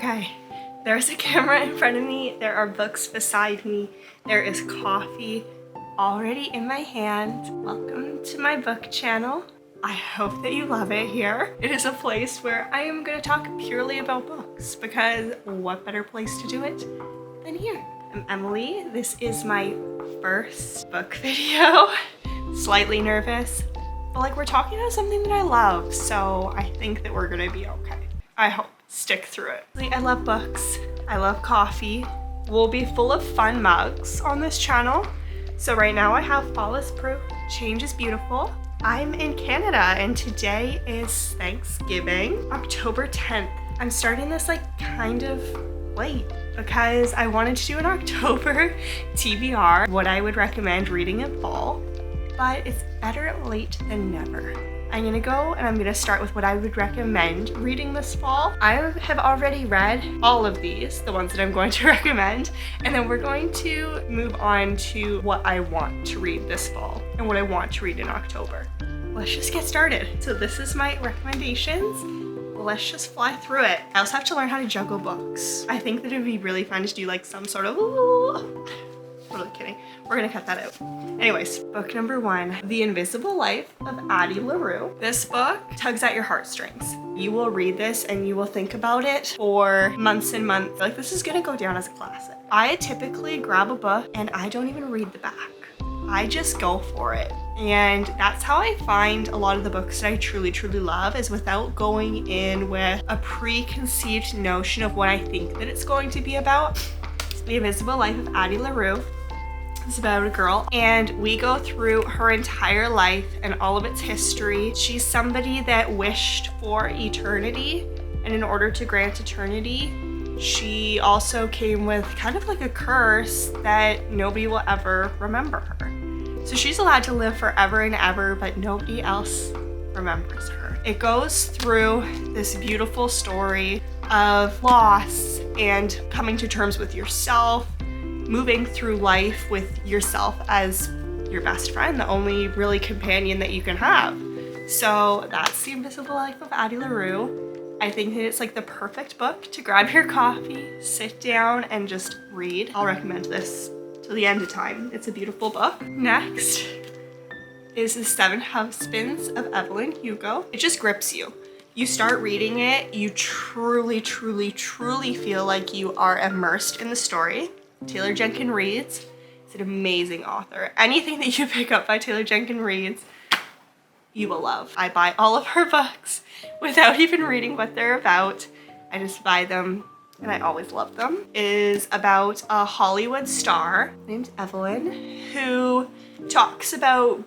Okay, there's a camera in front of me, there are books beside me, there is coffee already in my hand. Welcome to my book channel. I hope that you love it here. It is a place where I am going to talk purely about books, because what better place to do it than here? I'm Emily. This is my first book video. Slightly nervous, but like we're talking about something that I love, so I think that we're gonna be okay. I hope. Stick through it. I love books. I love coffee. We'll be full of fun mugs on this channel. So right now I have fall is proof, change is beautiful. I'm in Canada and today is Thanksgiving, October 10th. I'm starting this like kind of late because I wanted to do an October TBR, what I would recommend reading in fall, but it's better late than never. I'm gonna go and I'm gonna start with what I would recommend reading this fall. I have already read all of these, the ones that I'm going to recommend, and then we're going to move on to what I want to read this fall and what I want to read in October. Let's just get started. So this is my recommendations. Let's just fly through it. I also have to learn how to juggle books. I think that it'd be really fun to do like some sort of totally kidding. We're gonna cut that out. Anyways, book number 1, The Invisible Life of Addie Larue. This book tugs at your heartstrings. You will read this and you will think about it for months and months. Like, this is gonna go down as a classic. I typically grab a book and I don't even read the back. I just go for it. And that's how I find a lot of the books that I truly, truly love, is without going in with a preconceived notion of what I think that it's going to be about. The Invisible Life of Addie Larue. It's about a girl, and we go through her entire life and all of its history. She's somebody that wished for eternity, and in order to grant eternity, she also came with kind of like a curse that nobody will ever remember her. So she's allowed to live forever and ever, but nobody else remembers her. It goes through this beautiful story of loss and coming to terms with yourself, moving through life with yourself as your best friend, the only really companion that you can have. So that's The Invisible Life of Addie Larue. I think that it's like the perfect book to grab your coffee, sit down, and just read. I'll recommend this till the end of time. It's a beautiful book. Next is The 7 Husbands of Evelyn, Hugo. It just grips you. You start reading it, you truly, truly, truly feel like you are immersed in the story. Taylor Jenkins Reid's is an amazing author. Anything that you pick up by Taylor Jenkins Reid's, you will love. I buy all of her books without even reading what they're about. I just buy them and I always love them. It is about a Hollywood star named Evelyn who talks about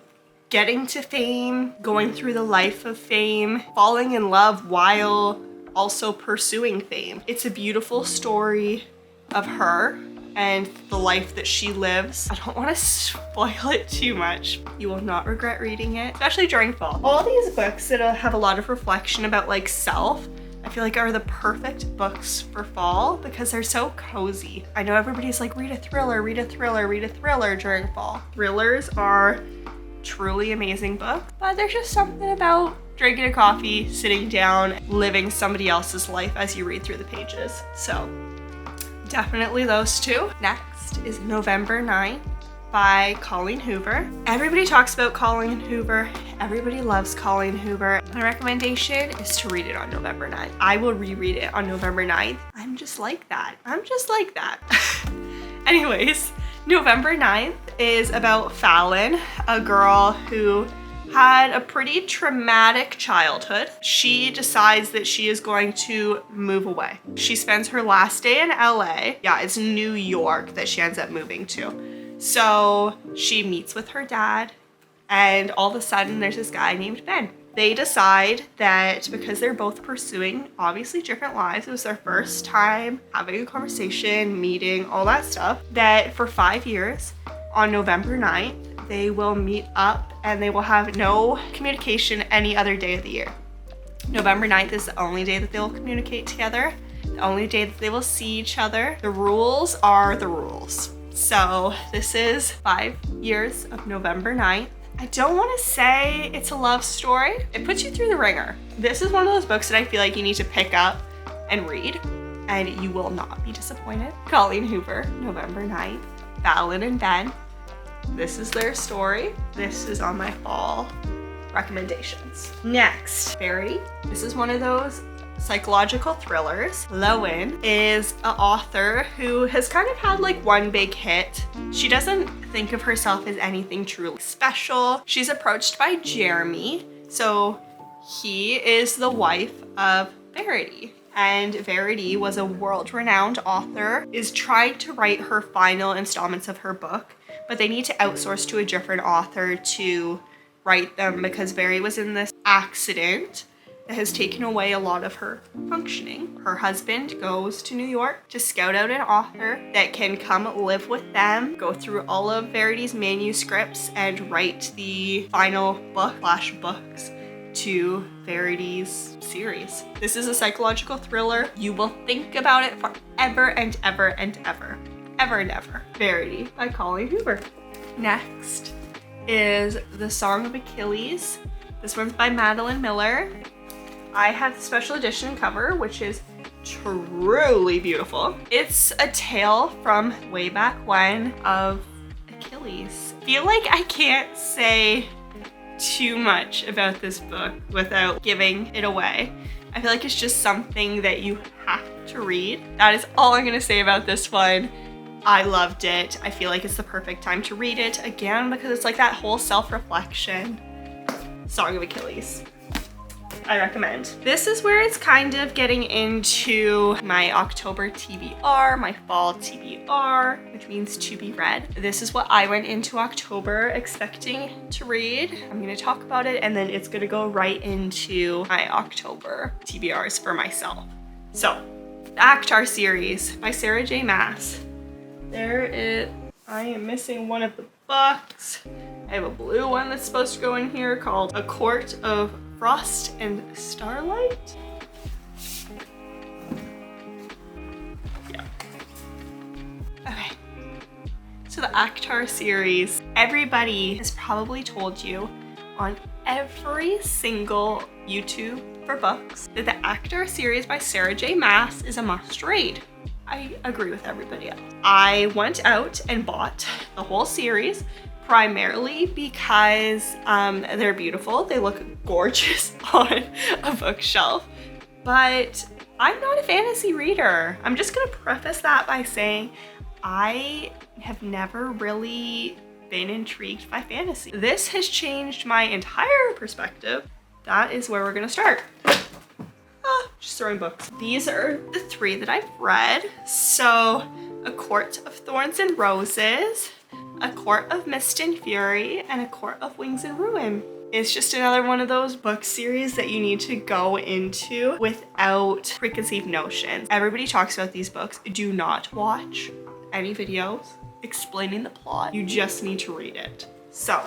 getting to fame, going through the life of fame, falling in love while also pursuing fame. It's a beautiful story of her and the life that she lives. I don't want to spoil it too much. You will not regret reading it, especially during fall. All these books that have a lot of reflection about like self, I feel like are the perfect books for fall because they're so cozy. I know everybody's like, read a thriller, read a thriller, read a thriller during fall. Thrillers are truly amazing books, but there's just something about drinking a coffee, sitting down, living somebody else's life as you read through the pages. So definitely those two. Next is November 9th by Colleen Hoover. Everybody talks about Colleen Hoover. Everybody loves Colleen Hoover. My recommendation is to read it on November 9th. I will reread it on November 9th. I'm just like that. Anyways, November 9th is about Fallon, a girl who had a pretty traumatic childhood. She decides that she is going to move away. She spends her last day in LA. Yeah, it's New York that she ends up moving to. So she meets with her dad, and all of a sudden there's this guy named Ben. They decide that because they're both pursuing obviously different lives, it was their first time having a conversation, meeting, all that stuff, that for 5 years on November 9th, they will meet up and they will have no communication any other day of the year. November 9th is the only day that they will communicate together, the only day that they will see each other. The rules are the rules. So this is 5 years of November 9th. I don't want to say it's a love story. It puts you through the ringer. This is one of those books that I feel like you need to pick up and read. and you will not be disappointed. Colleen Hoover, November 9th. Fallon and Ben. This is their story. This is on my fall recommendations. Next, Verity. This is one of those psychological thrillers. Lowen is an author who has kind of had like one big hit. She doesn't think of herself as anything truly special. She's approached by Jeremy. So he is the wife of Verity. And Verity was a world-renowned author, is trying to write her final installments of her book, but they need to outsource to a different author to write them because Verity was in this accident that has taken away a lot of her functioning. Her husband goes to New York to scout out an author that can come live with them, go through all of Verity's manuscripts and write the final books to Verity's series. This is a psychological thriller. You will think about it forever and ever and ever. Ever and ever. Verity by Colleen Hoover. Next is The Song of Achilles. This one's by Madeline Miller. I have the special edition cover, which is truly beautiful. It's a tale from way back when of Achilles. I feel like I can't say too much about this book without giving it away. I feel like it's just something that you have to read. That is all I'm gonna say about this one. I loved it. I feel like it's the perfect time to read it again because it's like that whole self-reflection. Song of Achilles. I recommend. This is where it's kind of getting into my October TBR, my fall TBR, which means to be read. This is what I went into October expecting to read. I'm gonna talk about it and then it's gonna go right into my October TBRs for myself. So, the Akhtar series by Sarah J. Maas. There it, I am missing one of the books. I have a blue one that's supposed to go in here called A Court of Frost and Starlight? Yeah. Okay. So the Akhtar series, everybody has probably told you on every single YouTube for books that the Akhtar series by Sarah J. Maas is a must read. I agree with everybody else. I went out and bought the whole series primarily because they're beautiful. They look gorgeous on a bookshelf, but I'm not a fantasy reader. I'm just gonna preface that by saying I have never really been intrigued by fantasy. This has changed my entire perspective. That is where we're gonna start. Just throwing books. These are the three that I've read. So, A Court of Thorns and Roses, A Court of Mist and Fury, and A Court of Wings and Ruin. It's just another one of those book series that you need to go into without preconceived notions. Everybody talks about these books. Do not watch any videos explaining the plot. You just need to read it. So,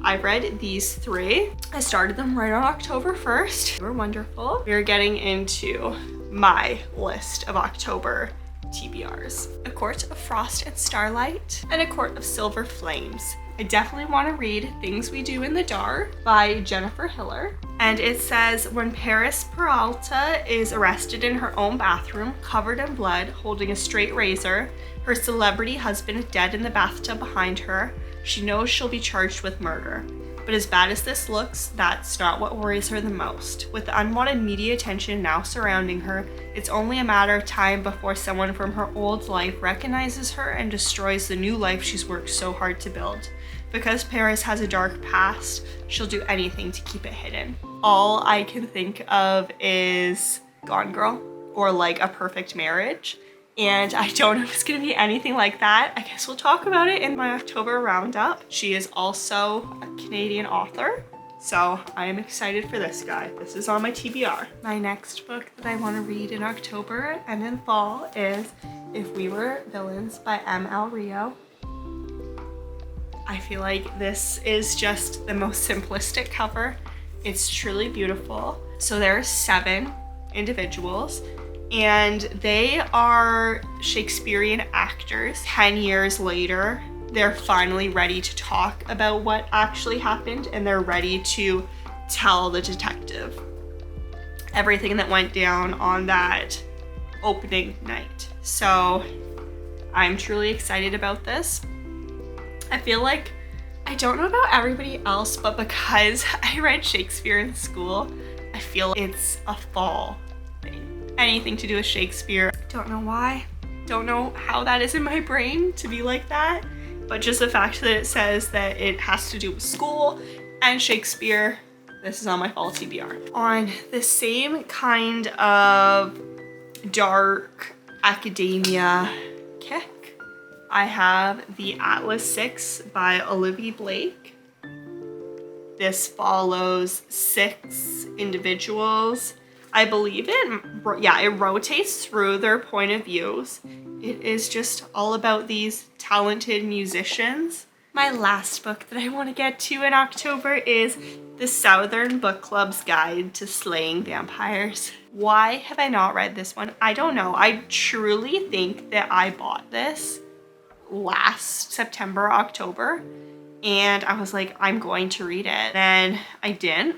I read these three. I started them right on October 1st. They were wonderful. We're getting into my list of October TBRs. A Court of Frost and Starlight, and A Court of Silver Flames. I definitely want to read Things We Do in the Dark by Jennifer Hiller. And it says, when Paris Peralta is arrested in her own bathroom, covered in blood, holding a straight razor, her celebrity husband dead in the bathtub behind her, she knows she'll be charged with murder. But as bad as this looks, that's not what worries her the most. With the unwanted media attention now surrounding her, it's only a matter of time before someone from her old life recognizes her and destroys the new life she's worked so hard to build. Because Paris has a dark past, she'll do anything to keep it hidden. All I can think of is Gone Girl, or like A Perfect Marriage. And I don't know if it's gonna be anything like that. I guess we'll talk about it in my October roundup. She is also a Canadian author, so I am excited for this guy. This is on my TBR. My next book that I wanna read in October and in fall is If We Were Villains by M.L. Rio. I feel like this is just the most simplistic cover. It's truly beautiful. So there are 7 individuals, and they are Shakespearean actors. 10 years later, they're finally ready to talk about what actually happened, and they're ready to tell the detective everything that went down on that opening night. So I'm truly excited about this. I feel like, I don't know about everybody else, but because I read Shakespeare in school, I feel it's a fall thing. Anything to do with Shakespeare. Don't know why. Don't know how that is in my brain to be like that. But just the fact that it says that it has to do with school and Shakespeare, this is on my fall TBR. On the same kind of dark academia kick, I have The Atlas 6 by Olivia Blake. This follows 6 individuals. I believe it rotates through their point of views. It is just all about these talented musicians. My last book that I want to get to in October is The Southern Book Club's Guide to Slaying Vampires. Why have I not read this one? I don't know. I truly think that I bought this last September, October, and I was like, I'm going to read it. Then I didn't.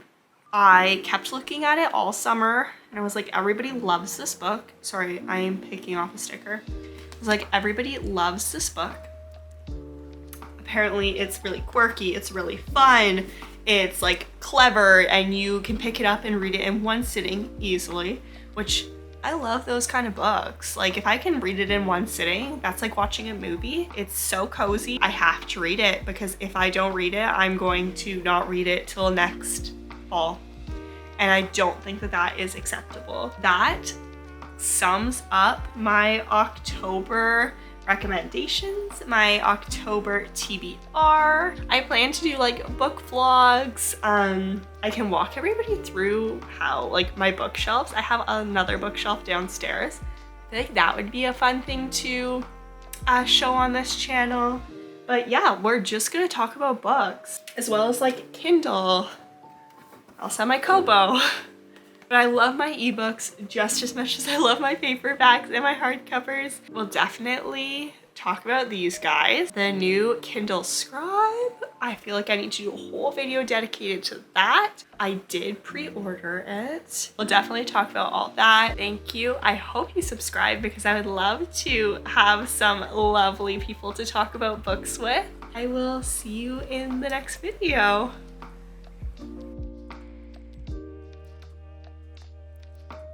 I kept looking at it all summer and I was like, everybody loves this book. Sorry, I am picking off a sticker. I was like, everybody loves this book. Apparently it's really quirky, it's really fun, it's like clever, and you can pick it up and read it in one sitting easily, which I love those kind of books. Like if I can read it in one sitting, that's like watching a movie. It's so cozy. I have to read it because if I don't read it, I'm going to not read it till next fall. And I don't think that that is acceptable. That sums up my October recommendations, my October TBR. I plan to do like book vlogs. I can walk everybody through how like my bookshelves. I have another bookshelf downstairs. I think that would be a fun thing to show on this channel. But yeah, we're just gonna talk about books as well as like Kindle. Also my Kobo. But I love my ebooks just as much as I love my paperbacks and my hardcovers. We'll definitely talk about these guys. The new Kindle Scribe. I feel like I need to do a whole video dedicated to that. I did pre-order it. We'll definitely talk about all that. Thank you. I hope you subscribe because I would love to have some lovely people to talk about books with. I will see you in the next video.